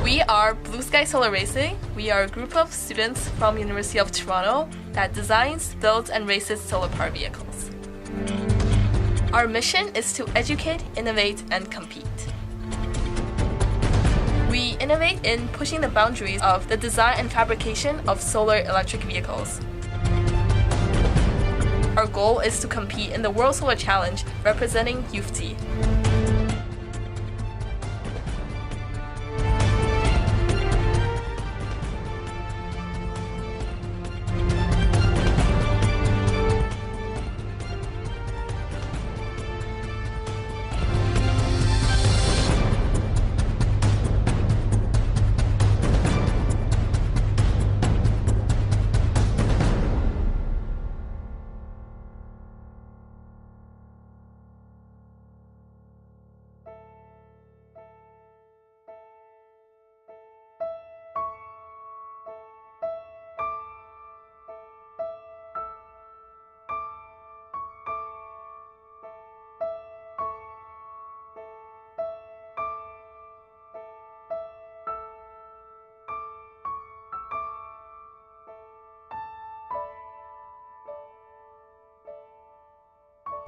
We are Blue Sky Solar Racing. We are a group of students from University of Toronto that designs, builds, and races solar power vehicles. Our mission is to educate, innovate, and compete. We innovate in pushing the boundaries of the design and fabrication of solar electric vehicles. Our goal is to compete in the World Solar Challenge representing U of T.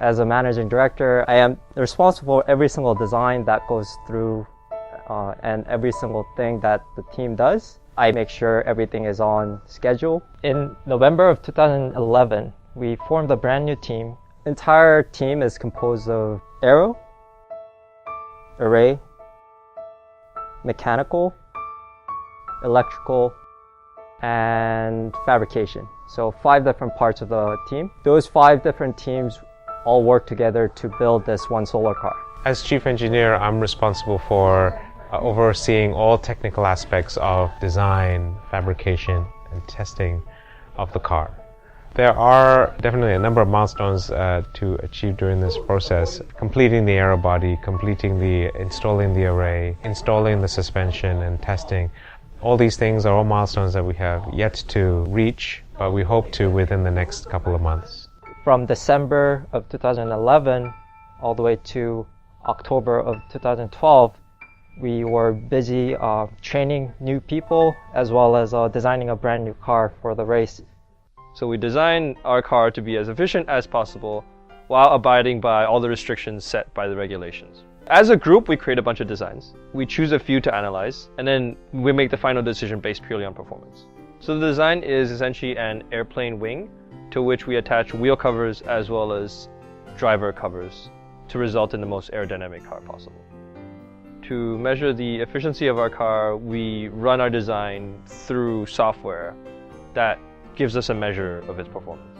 As a managing director, I am responsible for every single design that goes through and every single thing that the team does. I make sure everything is on schedule. In November of 2011, we formed a brand new team. The entire team is composed of aero, array, mechanical, electrical, and fabrication. So 5 different parts of the team. Those 5 different teams all work together to build this one solar car. As chief engineer, I'm responsible for overseeing all technical aspects of design, fabrication, and testing of the car. There are definitely a number of milestones to achieve during this process. Completing the aero body, installing the array, installing the suspension, and testing. All these things are all milestones that we have yet to reach, but we hope to within the next couple of months. From December of 2011 all the way to October of 2012, we were busy training new people as well as designing a brand new car for the race. So we designed our car to be as efficient as possible while abiding by all the restrictions set by the regulations. As a group, we create a bunch of designs. We choose a few to analyze, and then we make the final decision based purely on performance. So the design is essentially an airplane wing to which we attach wheel covers as well as driver covers to result in the most aerodynamic car possible. To measure the efficiency of our car, we run our design through software that gives us a measure of its performance.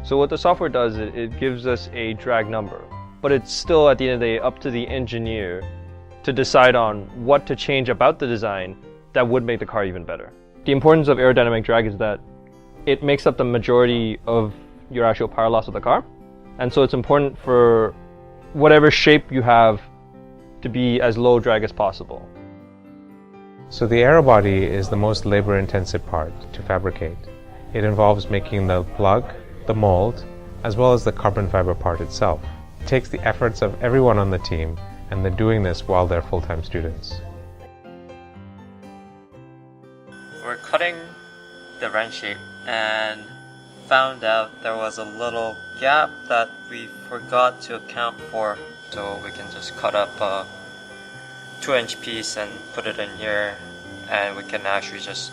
So what the software does, it gives us a drag number, but it's still at the end of the day up to the engineer to decide on what to change about the design that would make the car even better. The importance of aerodynamic drag is that it makes up the majority of your actual power loss of the car. And so it's important for whatever shape you have to be as low drag as possible. So the aero body is the most labor-intensive part to fabricate. It involves making the plug, the mold, as well as the carbon fiber part itself. It takes the efforts of everyone on the team, and they're doing this while they're full-time students. We're cutting the wrench shape and found out there was a little gap that we forgot to account for. So we can just cut up a 2-inch piece and put it in here, and we can actually just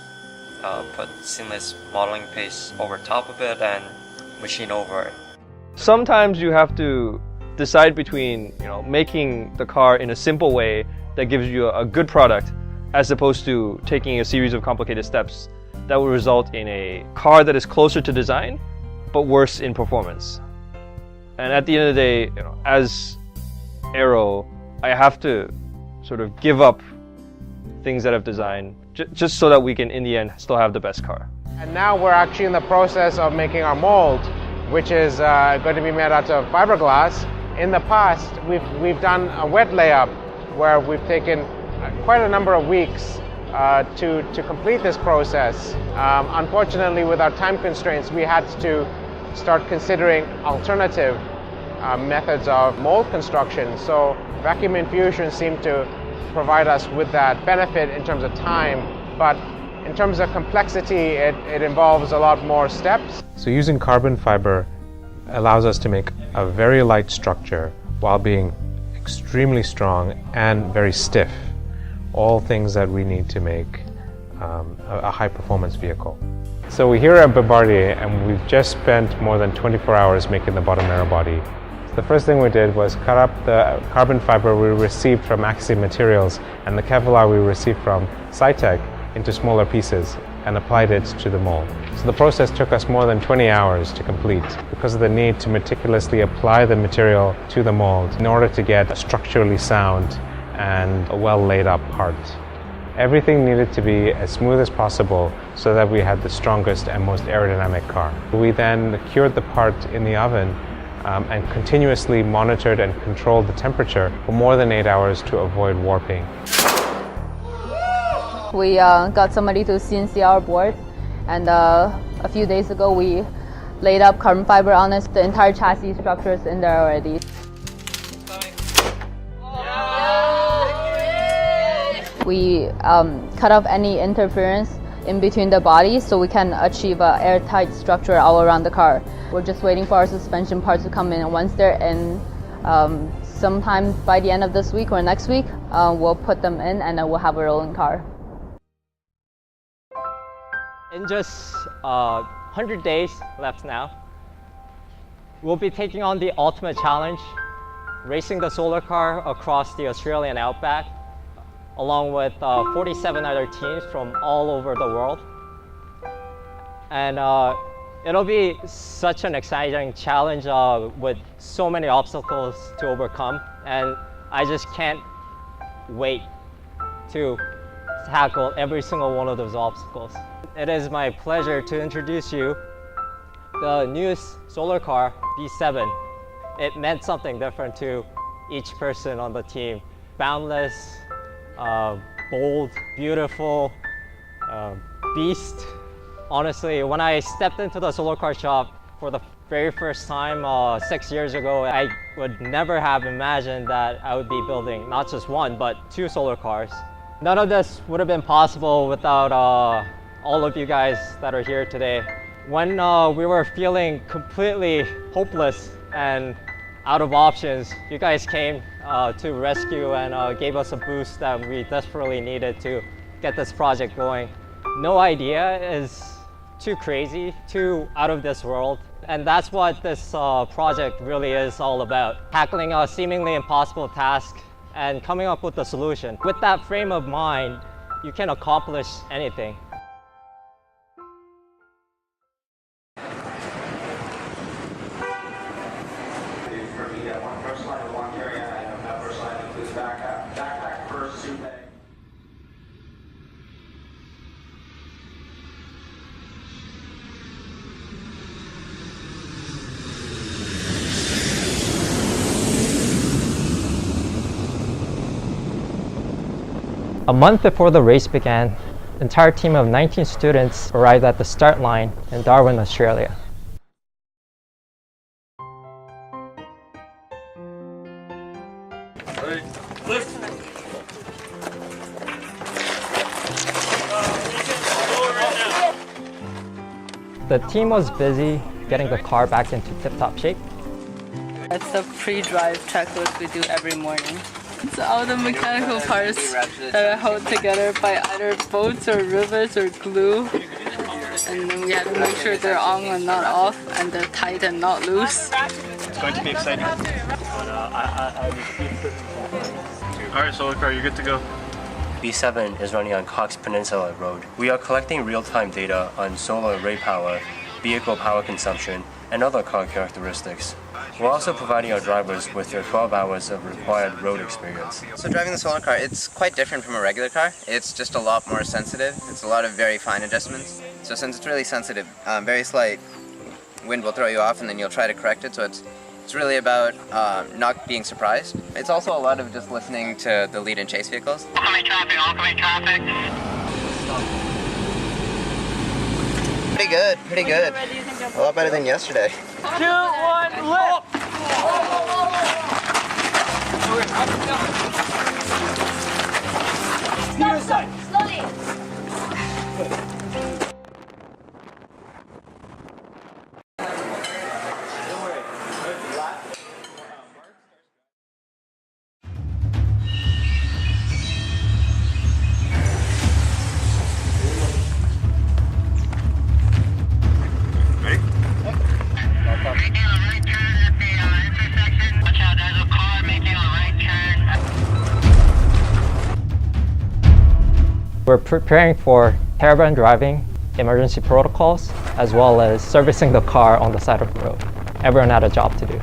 put seamless modeling paste over top of it and machine over it. Sometimes you have to decide between making the car in a simple way that gives you a good product as opposed to taking a series of complicated steps that will result in a car that is closer to design but worse in performance. And at the end of the day, as aero, I have to sort of give up things that I've designed just so that we can in the end still have the best car. And now we're actually in the process of making our mold, which is going to be made out of fiberglass. In the past, we've done a wet layup where we've taken quite a number of weeks to complete this process. Unfortunately, with our time constraints, we had to start considering alternative methods of mold construction. So vacuum infusion seemed to provide us with that benefit in terms of time, but in terms of complexity, it involves a lot more steps. So using carbon fiber allows us to make a very light structure while being extremely strong and very stiff. All things that we need to make a high-performance vehicle. So we're here at Bombardier and we've just spent more than 24 hours making the bottom aero body. The first thing we did was cut up the carbon fiber we received from Axiom Materials and the Kevlar we received from Cytec into smaller pieces and applied it to the mold. So the process took us more than 20 hours to complete because of the need to meticulously apply the material to the mold in order to get a structurally sound and a well laid up part. Everything needed to be as smooth as possible so that we had the strongest and most aerodynamic car. We then cured the part in the oven and continuously monitored and controlled the temperature for more than 8 hours to avoid warping. We got somebody to CNC our board, and a few days ago we laid up carbon fiber on it. The entire chassis structure is in there already. We cut off any interference in between the bodies so we can achieve an airtight structure all around the car. We're just waiting for our suspension parts to come in, and once they're in, sometime by the end of this week or next week, we'll put them in and then we'll have a rolling car. In just 100 days left now, we'll be taking on the ultimate challenge, racing the solar car across the Australian Outback, along with 47 other teams from all over the world. And it'll be such an exciting challenge with so many obstacles to overcome, and I just can't wait to tackle every single one of those obstacles. It is my pleasure to introduce you the newest solar car, B-7. It meant something different to each person on the team. Boundless, bold, beautiful, beast. Honestly, when I stepped into the solar car shop for the very first time 6 years ago, I would never have imagined that I would be building not just one, but 2 solar cars. None of this would have been possible without all of you guys that are here today. When we were feeling completely hopeless and out of options, you guys came to rescue and gave us a boost that we desperately needed to get this project going. No idea is too crazy, too out of this world, and that's what this project really is all about. Tackling a seemingly impossible task and coming up with a solution. With that frame of mind, you can accomplish anything. A month before the race began, an entire team of 19 students arrived at the start line in Darwin, Australia. The team was busy getting the car back into tip-top shape. It's a pre-drive checklist we do every morning. It's all the mechanical parts that are held together by either bolts or rivets or glue. And then we have to make sure they're on and not off, and they're tight and not loose. It's going to be exciting. Alright, solar car, you're good to go. B-7 is running on Cox Peninsula Road. We are collecting real-time data on solar array power, vehicle power consumption, and other car characteristics. We're also providing our drivers with their 12 hours of required road experience. So driving the solar car, it's quite different from a regular car. It's just a lot more sensitive. It's a lot of very fine adjustments. So since it's really sensitive, very slight wind will throw you off and then you'll try to correct it. So it's really about not being surprised. It's also a lot of just listening to the lead and chase vehicles. Oncoming traffic. Pretty good, pretty good. A lot better than yesterday. 2, 1, lift! We're preparing for caravan driving, emergency protocols, as well as servicing the car on the side of the road. Everyone had a job to do.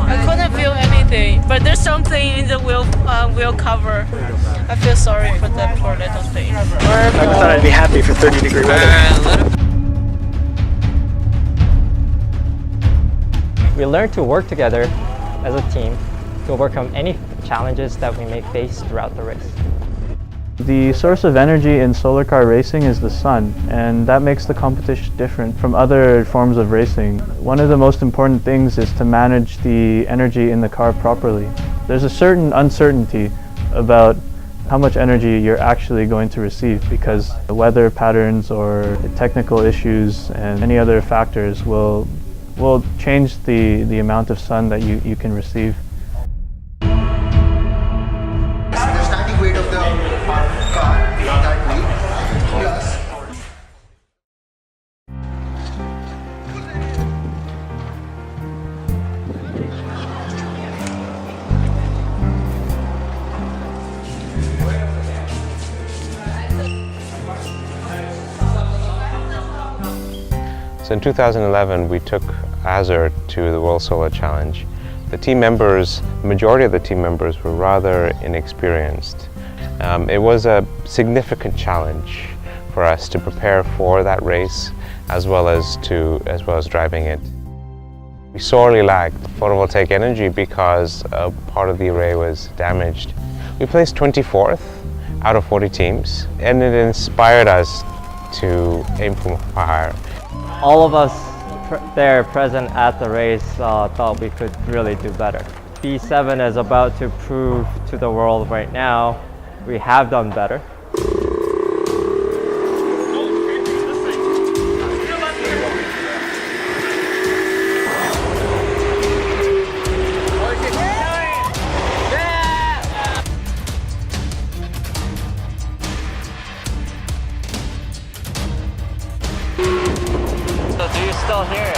I couldn't feel anything, but there's something in the wheel cover. I feel sorry for that poor little thing. I thought I'd be happy for 30-degree weather. We learned to work together as a team to overcome any challenges that we may face throughout the race. The source of energy in solar car racing is the sun, and that makes the competition different from other forms of racing. One of the most important things is to manage the energy in the car properly. There's a certain uncertainty about how much energy you're actually going to receive because the weather patterns or technical issues and any other factors will change the amount of sun that you can receive. The starting weight of the car, that weight, plus So in 2011, we took Azure to the World Solar Challenge. The team members, the majority of the team members were rather inexperienced. It was a significant challenge for us to prepare for that race as well as driving it. We sorely lacked photovoltaic energy because a part of the array was damaged. We placed 24th out of 40 teams, and it inspired us to aim for higher. All of us there present at the race thought we could really do better. B-7 is about to prove to the world right now we have done better. So do you still hear it?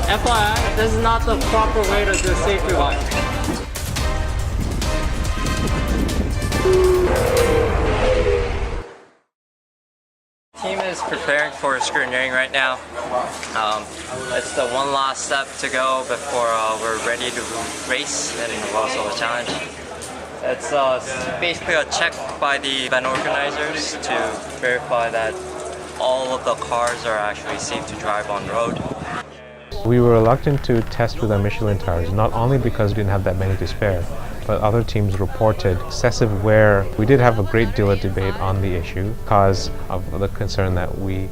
FYI, this is not the proper way to do safety walk. Team is preparing for scrutineering right now. It's the one last step to go before we're ready to race in the World Solar Challenge. It's basically a check by the event organizers to verify that all of the cars are actually safe to drive on the road. We were reluctant to test with our Michelin tires, not only because we didn't have that many to spare, but other teams reported excessive wear. We did have a great deal of debate on the issue because of the concern that we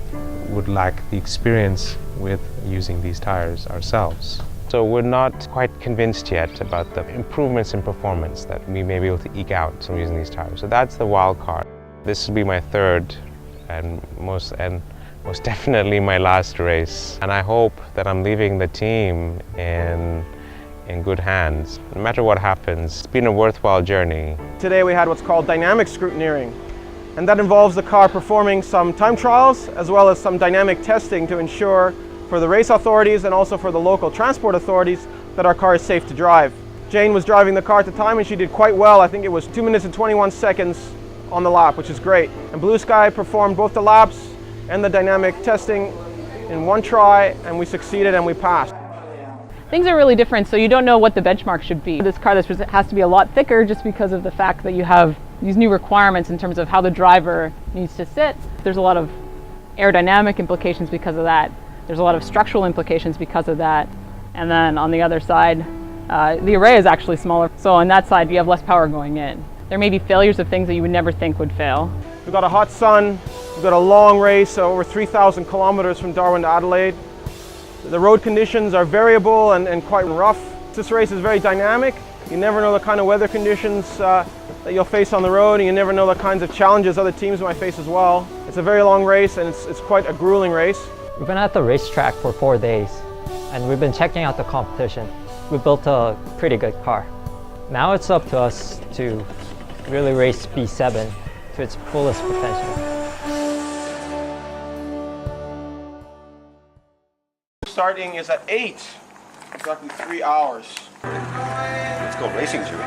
would lack the experience with using these tires ourselves. So we're not quite convinced yet about the improvements in performance that we may be able to eke out from using these tires. So that's the wild card. This will be my third and most definitely my last race. And I hope that I'm leaving the team in good hands. No matter what happens, it's been a worthwhile journey. Today we had what's called dynamic scrutineering, and that involves the car performing some time trials as well as some dynamic testing to ensure for the race authorities and also for the local transport authorities that our car is safe to drive. Jane was driving the car at the time and she did quite well. I think it was 2 minutes and 21 seconds on the lap, which is great. And Blue Sky performed both the laps and the dynamic testing in one try, and we succeeded and we passed. Things are really different, so you don't know what the benchmark should be. This car has to be a lot thicker just because of the fact that you have these new requirements in terms of how the driver needs to sit. There's a lot of aerodynamic implications because of that. There's a lot of structural implications because of that. And then on the other side, the array is actually smaller. So on that side, you have less power going in. There may be failures of things that you would never think would fail. We've got a hot sun, we've got a long race, over 3,000 kilometers from Darwin to Adelaide. The road conditions are variable and quite rough. This race is very dynamic. You never know the kind of weather conditions that you'll face on the road, and you never know the kinds of challenges other teams might face as well. It's a very long race, and it's quite a grueling race. We've been at the racetrack for 4 days, and we've been checking out the competition. We built a pretty good car. Now it's up to us to really race B-7 to its fullest potential. Starting is at 8, exactly 3 hours. Let's go racing, Jimmy.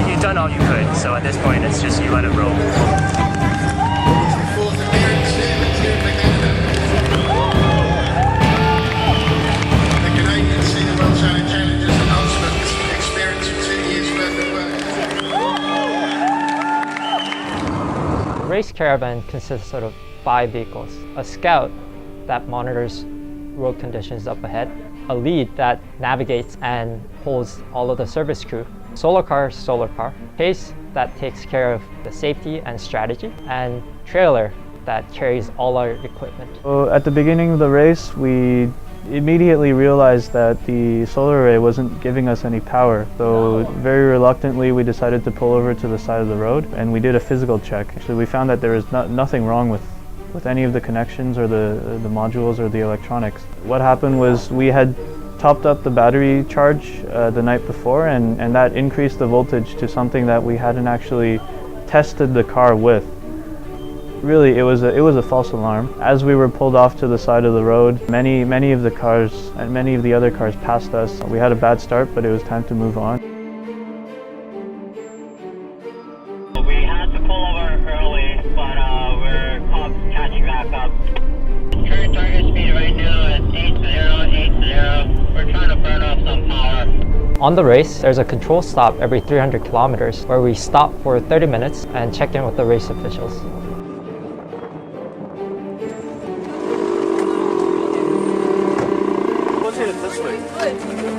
You've done all you could, so at this point it's just you let it roll. The race caravan consists of 5 vehicles. A scout that monitors road conditions up ahead, a lead that navigates and holds all of the service crew, solar car, case that takes care of the safety and strategy, and trailer that carries all our equipment. So at the beginning of the race, we immediately realized that the solar array wasn't giving us any power. So very reluctantly, we decided to pull over to the side of the road, and we did a physical check. Actually, we found that there was nothing wrong with any of the connections or the modules or the electronics. What happened was we had topped up the battery charge the night before, and that increased the voltage to something that we hadn't actually tested the car with. Really, it was a false alarm. As we were pulled off to the side of the road, many of the cars and many of the other cars passed us. We had a bad start, but it was time to move on. We had to pull over early, but we're catching back up. Current target speed right now is 80. We're trying to burn off some power. On the race, there's a control stop every 300 kilometers where we stop for 30 minutes and check in with the race officials. Let's hit it this way.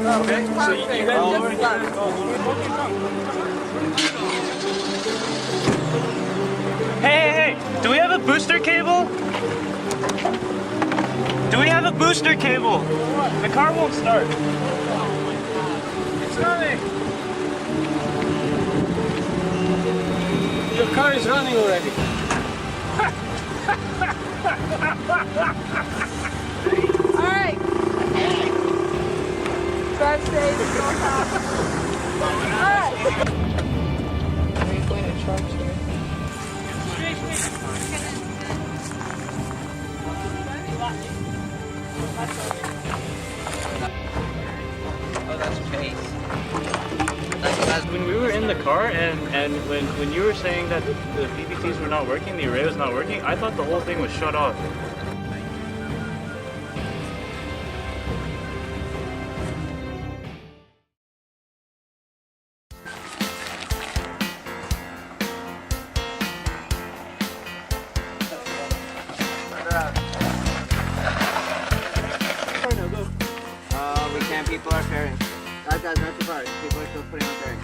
Okay, so you guys Hey, do we have a booster cable? Do we have a booster cable? The car won't start. It's running. Your car is running already. All right. Drive safe. All right. Are you going to charge here? Oh, that's Chase. When we were in the car and when you were saying that the PPTs were not working, the array was not working, I thought the whole thing was shut off. We can't, people are pairing. Guys, not too far. People are still putting on pairing.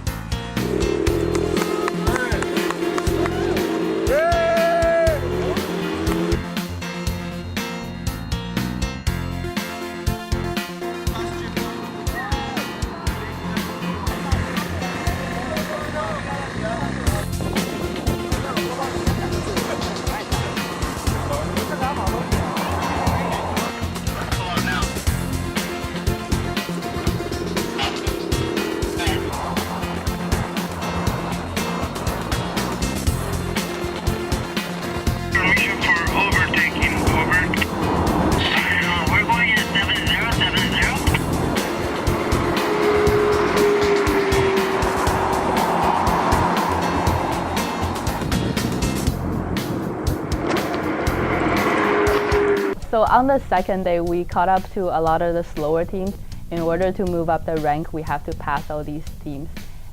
So on the second day, we caught up to a lot of the slower teams. In order to move up the rank, we have to pass all these teams.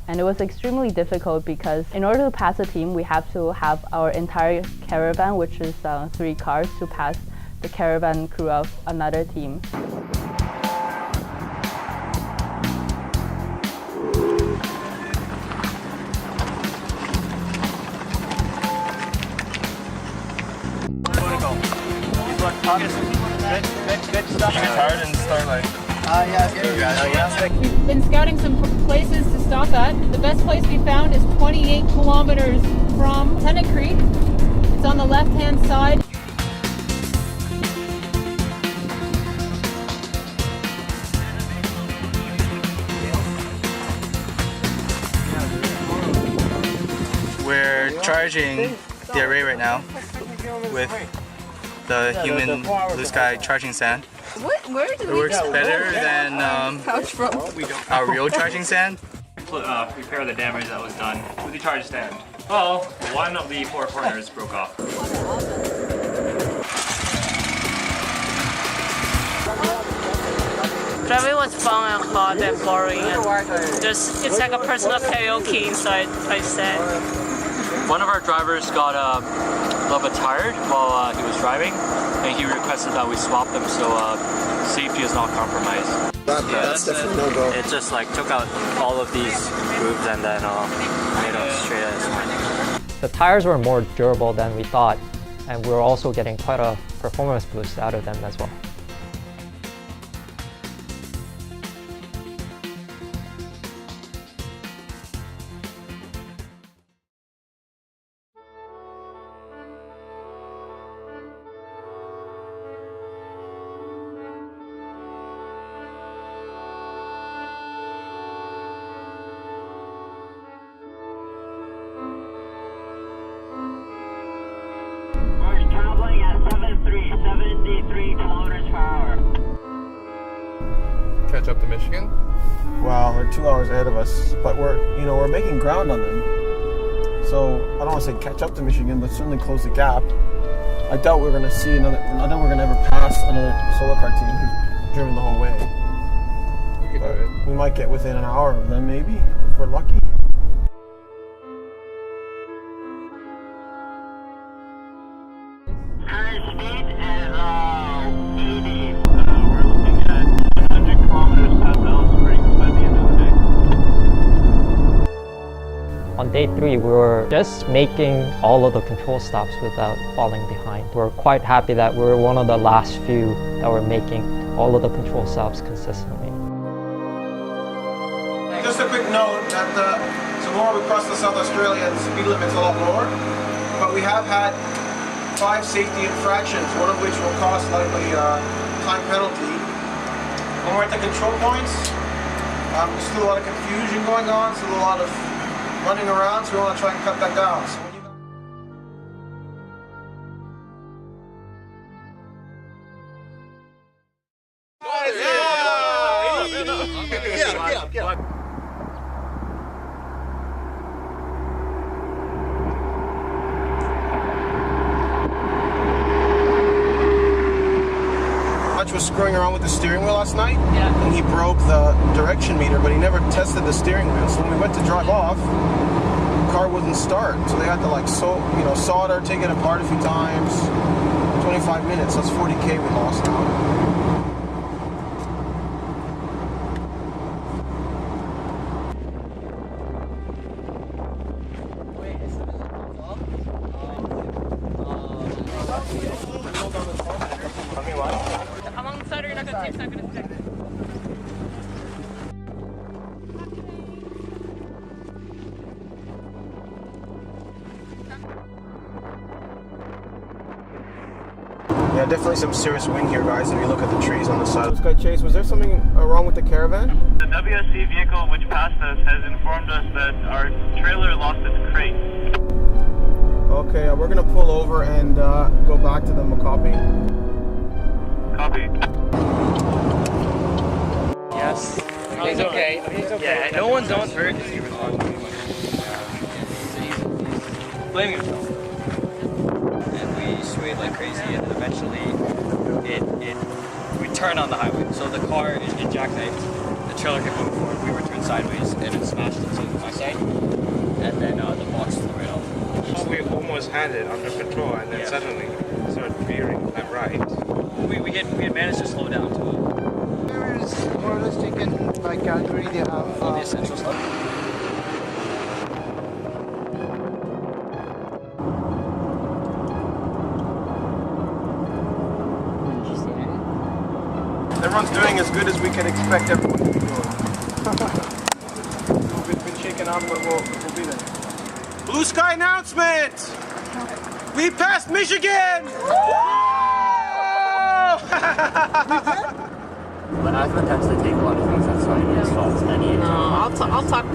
And it was extremely difficult because in order to pass a team, we have to have our entire caravan, which is 3 cars, to pass the caravan crew of another team. We've been scouting some places to stop at. The best place we found is 28 kilometers from Tennant Creek. It's on the left-hand side. We're charging the array right now with the human blue sky charging sand. Where do It works better than our real charging sand. Repair the damage that was done with the charge stand. Well, one of the 4 corners broke off. Driving was fun and hot and boring. It's like a personal karaoke inside, I said. One of our drivers got a little bit tired while he was driving, and he requested that we swap them so safety is not compromised. That's definitely no go. It just like took out all of these grooves and then made us straight as fine. The tires were more durable than we thought, and we were also getting quite a performance boost out of them as well. Traveling at 73 kilometers per hour. Catch up to Michigan? Wow, they're 2 hours ahead of us, but we're making ground on them. So I don't want to say catch up to Michigan, but certainly close the gap. I doubt we're going to see another. I doubt we're going to ever pass another solar car team who's driven the whole way. We could do it. We might get within an hour of them, maybe, if we're lucky. Current speed is 80. We're looking at 100 kilometers past Alice Springs by the end of the day. On day 3, we were just making all of the control stops without falling behind. We're quite happy that we were one of the last few that were making all of the control stops consistently. Just a quick note that tomorrow we cross the South Australian speed limit's a lot lower, but we have had 5 safety infractions, one of which will cost likely a time penalty. When we're at the control points, there's still a lot of confusion going on, still a lot of running around, so we want to try and cut that down. So was screwing around with the steering wheel last night, and he broke the direction meter, but he never tested the steering wheel. So when we went to drive off, the car wouldn't start. So they had to like solder, take it apart a few times. 25 minutes. That's 40K we lost now. Yeah, definitely some serious wind here, guys, if you look at the trees on the side. This guy Chase, was there something wrong with the caravan? The WSC vehicle which passed us has informed us that our trailer lost its crate. Okay, we're going to pull over and go back to them. A copy? Copy. Yes. He's okay. He's okay. Yeah, no one's hurt. Blaming himself. And we swayed like crazy, and eventually we turn on the highway. So the car, it jackknifed, the trailer kept going forward, we were turned sideways, and it smashed into my side, and then the box flew right off. So we almost had it under control, and then suddenly it started veering left right. We had managed to slow down to it. Where is more or less taken by Calgary, they have all the essential stuff. Everyone's doing as good as we can expect everyone to be doing. We've been shaken up, but we'll be there. Blue sky announcement! We passed Michigan! But I've attempts to take a lot of things outside of his faults. I'll talk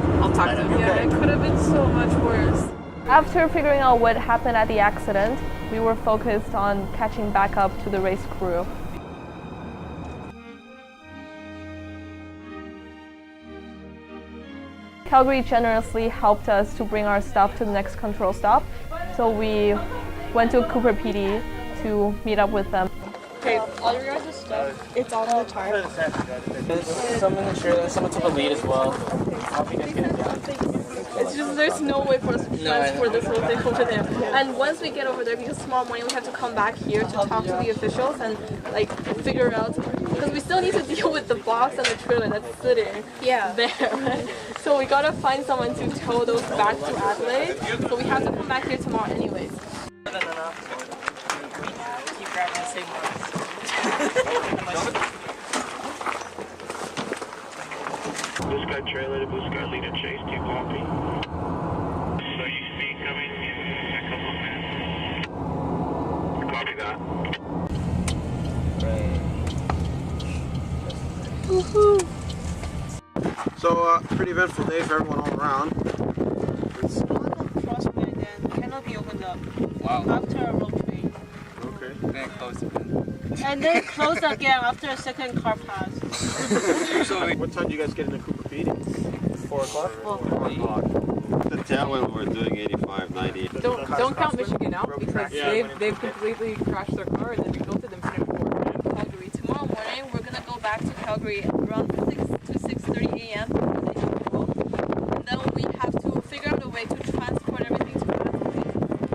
to him. Yeah, it could have been so much worse. After figuring out what happened at the accident, we were focused on catching back up to the race crew. Calgary generously helped us to bring our stuff to the next control stop, so we went to Cooper PD to meet up with them. Okay, all your guys' stuff, it's all in the tarp. Someone took a lead as well. It's just there's no way for us to transport this whole thing over there. And once we get over there, because tomorrow morning we have to come back here to talk to the officials and like figure out, because we still need to deal with the box and the trailer that's sitting there. Right? So we gotta find someone to tow those back to Adelaide. So we have to come back here tomorrow anyways. Keep grabbing the same ones. Blue Sky trailer to Blue Sky lead and chase, do you copy? So you see coming in a couple of minutes. Copy that. Woohoo! So, pretty eventful day for everyone all around. Crosswind and canopy opened up. Wow. After a road train. Okay. Then closed again. And then closed again after a second car pass. So, what time do you guys get into Cooper PD? 4 o'clock? 4 o'clock. The tailwind we're doing 85, 90. Don't count Michigan out because they've completely crashed their car and then we built it in Calgary. Tomorrow morning we're gonna go back to Calgary around 6 to 6:30 a.m. And then we have to figure out a way to transport everything to Adelaide,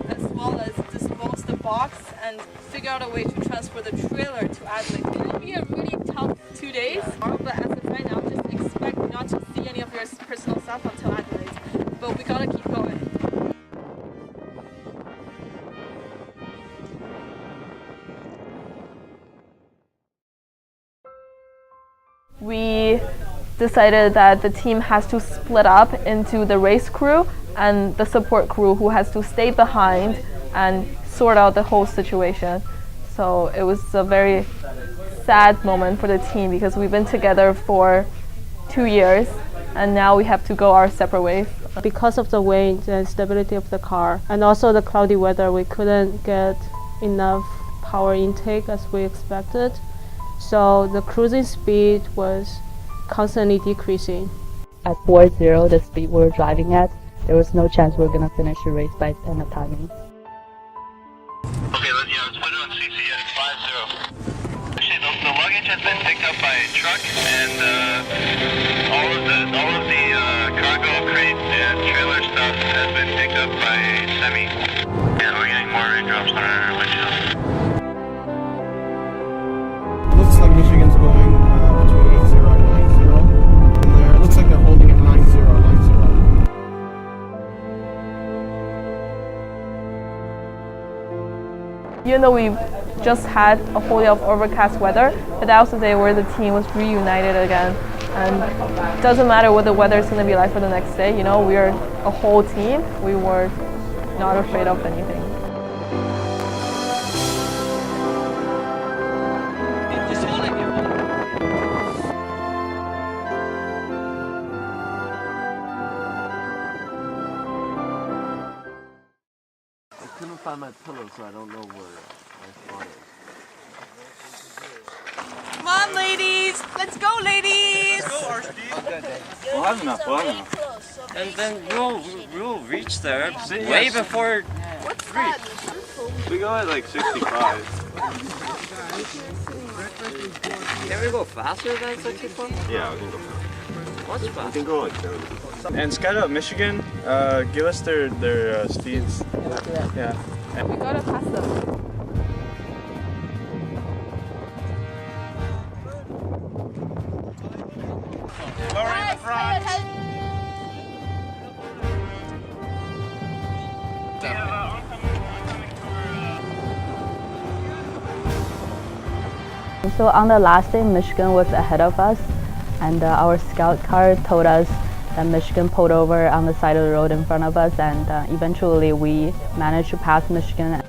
as well as dispose the box and figure out a way to transfer the trailer to Adelaide. It will be a really tough 2 days, but as of right now, just expect not to see any of your personal stuff until Adelaide. But we gotta keep going. We decided that the team has to split up into the race crew and the support crew who has to stay behind and sort out the whole situation. So it was a very sad moment for the team because we've been together for 2 years and now we have to go our separate ways. Because of the weight and stability of the car and also the cloudy weather, we couldn't get enough power intake as we expected. So the cruising speed was constantly decreasing. At 4.0, the speed we were driving at, there was no chance we were going to finish the race by the end of timing. Okay, let's put it on CC at 5-0. Actually, the luggage has been picked up by a truck, and all of the cargo crate and trailer stuff has been picked up by a semi. And we're getting more raindrops on our windshield. Looks like Michigan's going between 80 and 90. And it looks like they're holding at 90. Even though we've just had a whole day of overcast weather, but that was the day where the team was reunited again. And it doesn't matter what the weather is going to be like for the next day, you know, we're a whole team. We were not afraid of anything. I couldn't find my pillow, so I don't know where my phone is. Come on, ladies! Let's go, ladies! Let's go, RSD! We'll have enough, And then we'll reach there way before 3. We go at like 65. Can we go faster than 64? Yeah, we can go faster. What's fast? We can go like 70. And Scout Out Michigan, give us their speeds. Yeah. We gotta pass them. So on the last day, Michigan was ahead of us, and our scout car told us that Michigan pulled over on the side of the road in front of us, and eventually we managed to pass Michigan.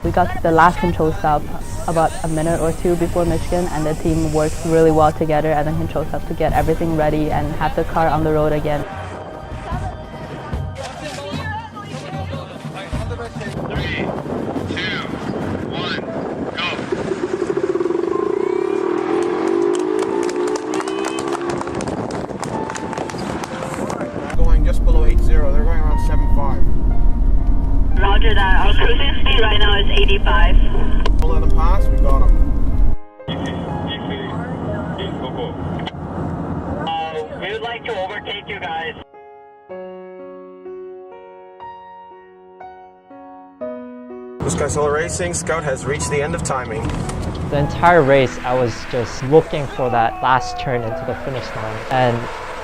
We got to the last control stop about a minute or two before Michigan, and the team worked really well together at the control stop to get everything ready and have the car on the road again. 3, 2, 1, go! Going just below 80, they're going around 75. Roger that. Our cruising speed right now is 85. We'll let them pass, we got them. We would like to overtake you guys. Blue Sky Solar Racing, Scout has reached the end of timing. The entire race, I was just looking for that last turn into the finish line, and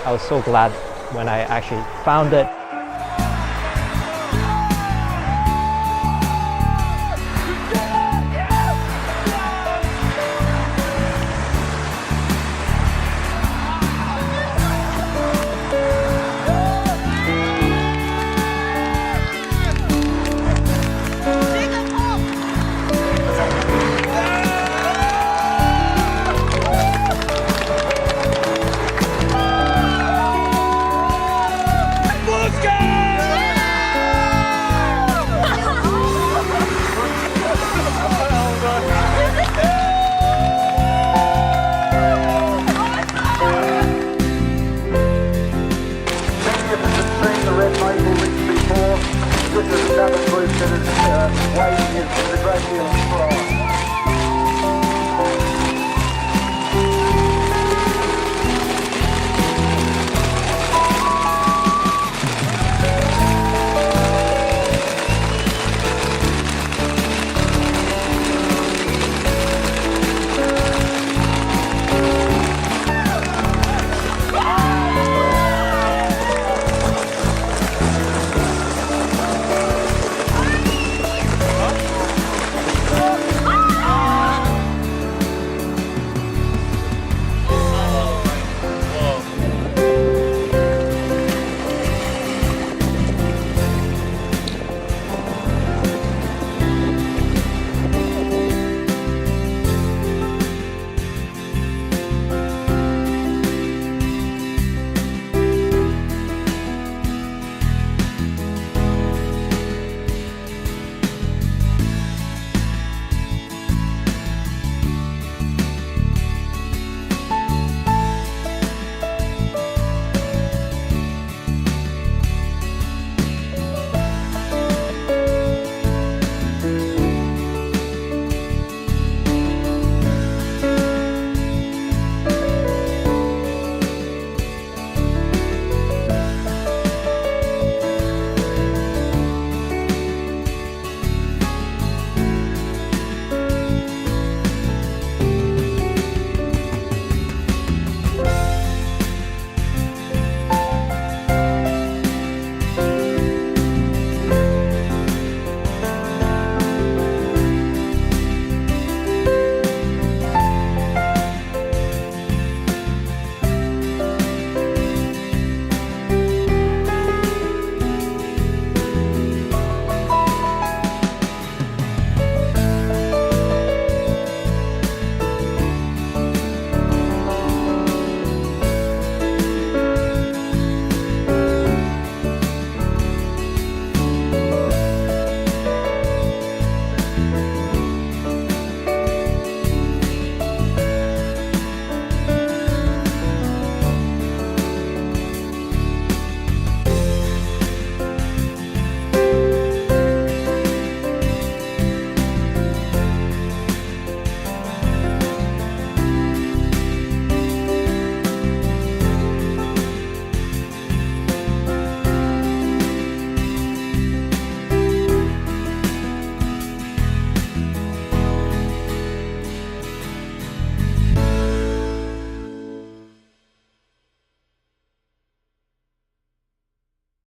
I was so glad when I actually found it.